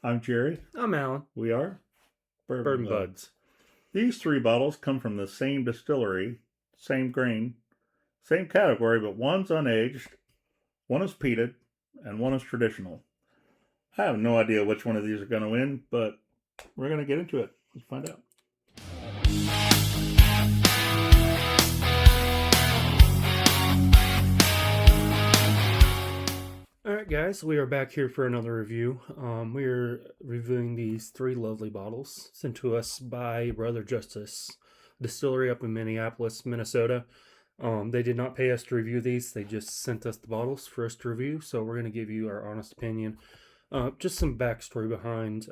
I'm Jerry. I'm Allan. We are Bourbon Bourbon Buds. Buds. These three bottles come from the same distillery, same grain, same category, but one's unaged, one is peated, and one is traditional. I have no idea which one of these are going to win, but we're going to get into it. Let's find out. Alright, guys, we are back here for another review. We are reviewing these three lovely bottles sent to us by Brother Justus, distillery up in Minneapolis, Minnesota. They did not pay us to review these, they just sent us the bottles for us to review, so we're going to give you our honest opinion. Just some backstory behind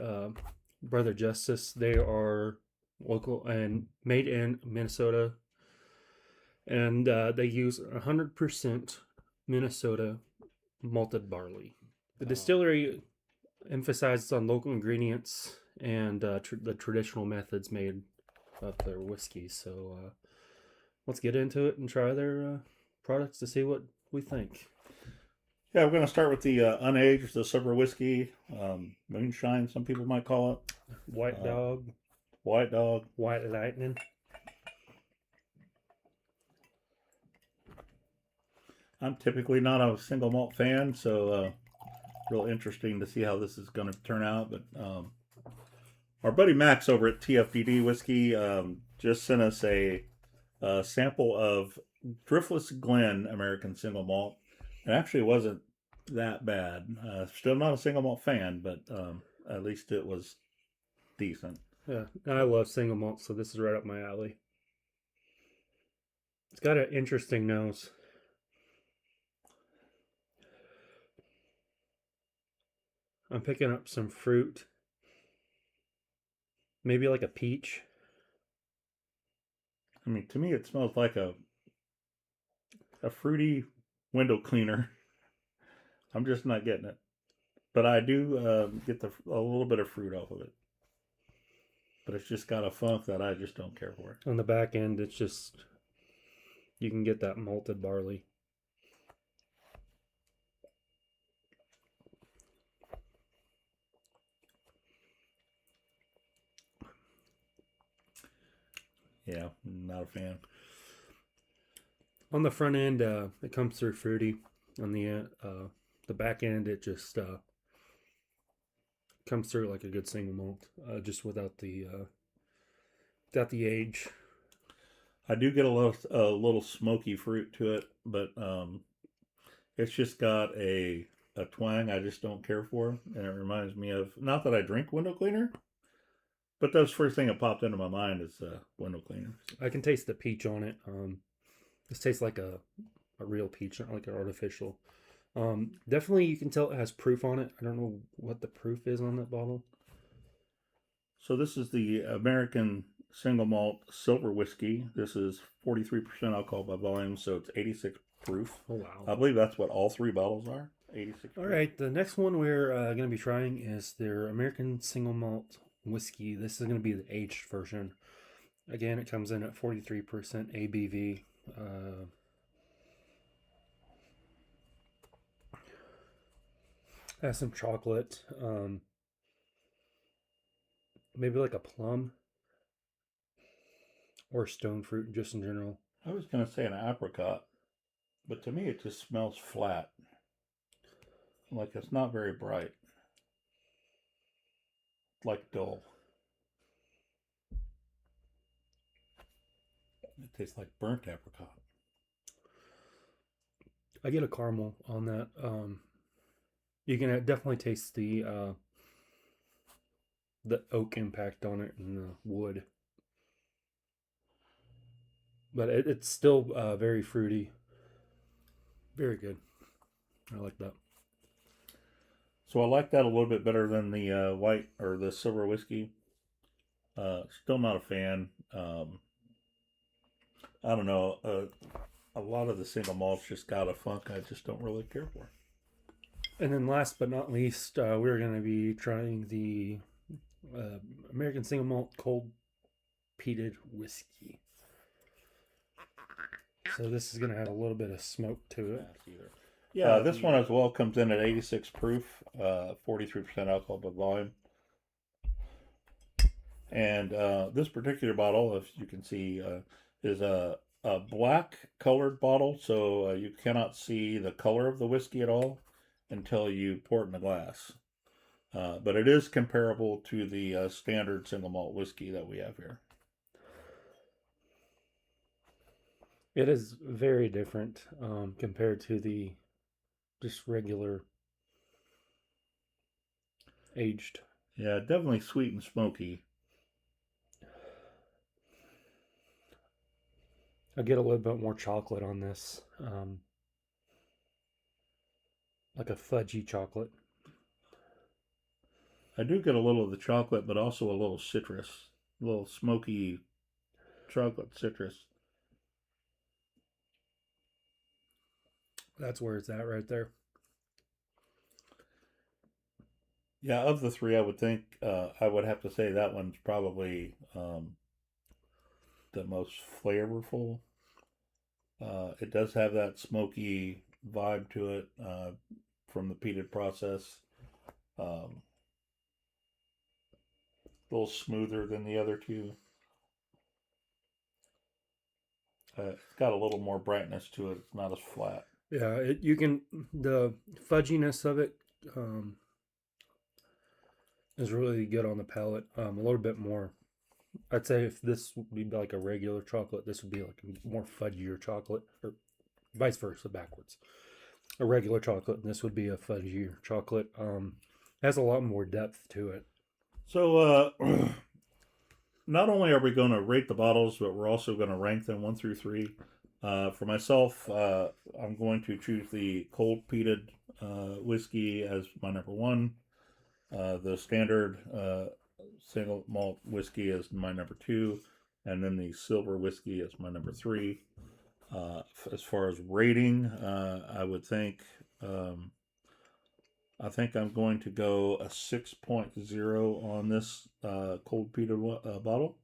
Brother Justus. They are local and made in Minnesota, and they use 100% Minnesota malted barley. The distillery emphasizes on local ingredients and the traditional methods made of their whiskey. So let's get into it and try their products to see what we think. Yeah, we're going to start with the unaged, the silver whiskey, moonshine, some people might call it. White Dog. White Dog. White Lightning. I'm typically not a single malt fan, so real interesting to see how this is going to turn out. But our buddy Max over at TFDD Whiskey just sent us a sample of Driftless Glen American Single Malt. It actually wasn't that bad. Still not a single malt fan, but at least it was decent. Yeah, I love single malt, so this is right up my alley. It's got an interesting nose. I'm picking up some fruit. Maybe like a peach. I mean, to me, it smells like a fruity window cleaner. I'm just not getting it, but I do get a little bit of fruit off of it. But it's just got a funk that I just don't care for. On the back end, it's just you can get that malted barley. Yeah, not a fan. On the front end, it comes through fruity. On the back end, it just comes through like a good single malt, just without the age. I do get a little smoky fruit to it, but it's just got a twang I just don't care for, and it reminds me of, not that I drink window cleaner, but that's the first thing that popped into my mind is window cleaner. I can taste the peach on it. This tastes like a real peach, not like an artificial. Definitely you can tell it has proof on it. I don't know what the proof is on that bottle. So this is the American Single Malt Silver Whiskey. This is 43% alcohol by volume, so it's 86 proof. Oh, wow. I believe that's what all three bottles are. 86 All proof. right, the next one we're going to be trying is their American Single Malt Whiskey. This is going to be the aged version. Again, it comes in at 43% ABV. Has some chocolate, maybe like a plum or stone fruit just in general. I was going to say an apricot, but to me it just smells flat. Like it's not very bright. Like dull. It tastes like burnt apricot. I get a caramel on that. You can definitely taste the oak impact on it and the wood, but it's still very fruity. Very good. I like that. So I like that a little bit better than the white or the silver whiskey. Still not a fan. I don't know. A lot of the single malts just got a funk I just don't really care for. And then last but not least, we're going to be trying the American Single Malt Cold Peated Whiskey. So this is going to have a little bit of smoke to it. Yeah, This one as well comes in at 86 proof, 43% alcohol by volume. And this particular bottle, if you can see, is a black colored bottle, so you cannot see the color of the whiskey at all until you pour it in the glass. But it is comparable to the standard single malt whiskey that we have here. it is very different compared to the just regular aged. Yeah, definitely sweet and smoky. I get a little bit more chocolate on this, like a fudgy chocolate. I do get a little of the chocolate, but also a little citrus, a little smoky chocolate citrus. That's where it's at right there. Yeah, of the three, I would think I would have to say that one's probably the most flavorful. It does have that smoky vibe to it from the peated process. A little smoother than the other two. It's got a little more brightness to it. It's not as flat. Yeah, you can the fudginess of it is really good on the palate. A little bit more. I'd say if this would be like a regular chocolate, this would be like a more fudgier chocolate, or vice versa, backwards. A regular chocolate, and this would be a fudgier chocolate. Has a lot more depth to it. So, not only are we going to rate the bottles, but we're also going to rank them 1 through 3. For myself, I'm going to choose the cold peated whiskey as my number 1. The standard single malt whiskey is my number 2, and then the silver whiskey is my number 3. As far as rating, I would think I think I'm going to go a 6.0 on this cold peated bottle,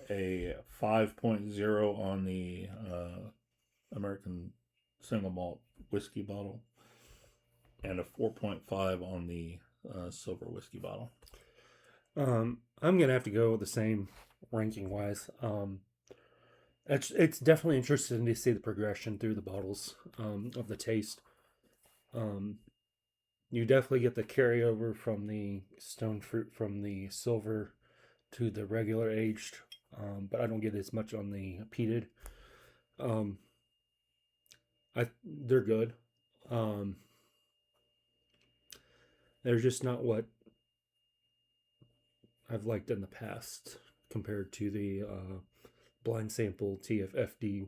a 5.0 on the American Single Malt Whiskey bottle, and a 4.5 on the silver whiskey bottle. I'm gonna have to go with the same ranking wise. It's definitely interesting to see the progression through the bottles of the taste. You definitely get the carryover from the stone fruit from the silver to the regular aged, but I don't get as much on the peated. They're good. They're just not what I've liked in the past compared to the blind sample TFDD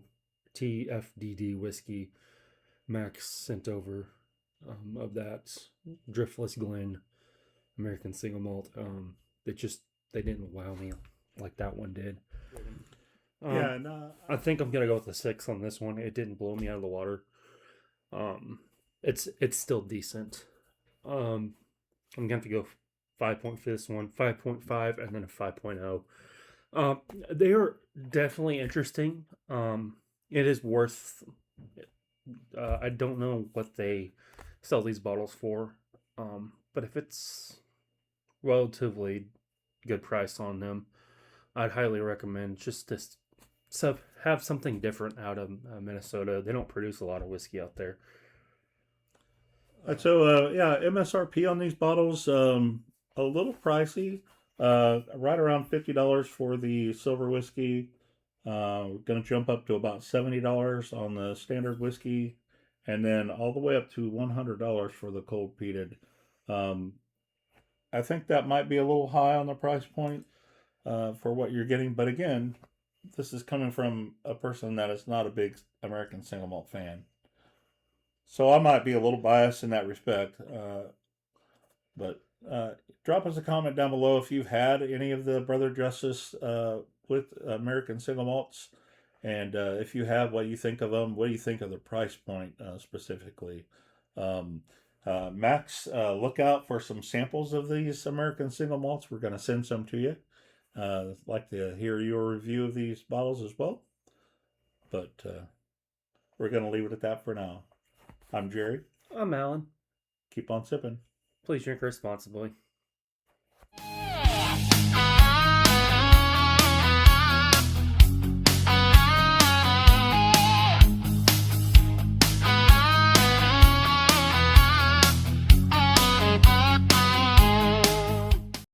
whiskey Max sent over of that Driftless Glen American Single Malt. They didn't wow me like that one did. Yeah, no, I think I'm gonna go with the 6 on this one. It didn't blow me out of the water. It's still decent. I'm gonna have to go 5 point for this one, 5.5, and then a 5.0. They are definitely interesting. It is worth. I don't know what they sell these bottles for, but if it's relatively good price on them, I'd highly recommend just this. Have something different out of Minnesota. They don't produce a lot of whiskey out there. So yeah, MSRP on these bottles a little pricey. Right around $50 for the silver whiskey. We're going to jump up to about $70 on the standard whiskey, and then all the way up to $100 for the cold peated. I think that might be a little high on the price point for what you're getting, but again, this is coming from a person that is not a big American Single Malt fan. So I might be a little biased in that respect. But drop us a comment down below if you've had any of the Brother Justus with American Single Malts. And if you have, what do you think of them? What do you think of the price point specifically? Max, look out for some samples of these American Single Malts. We're going to send some to you. I'd like to hear your review of these bottles as well. But we're going to leave it at that for now. I'm Jerry. I'm Allan. Keep on sipping. Please drink responsibly.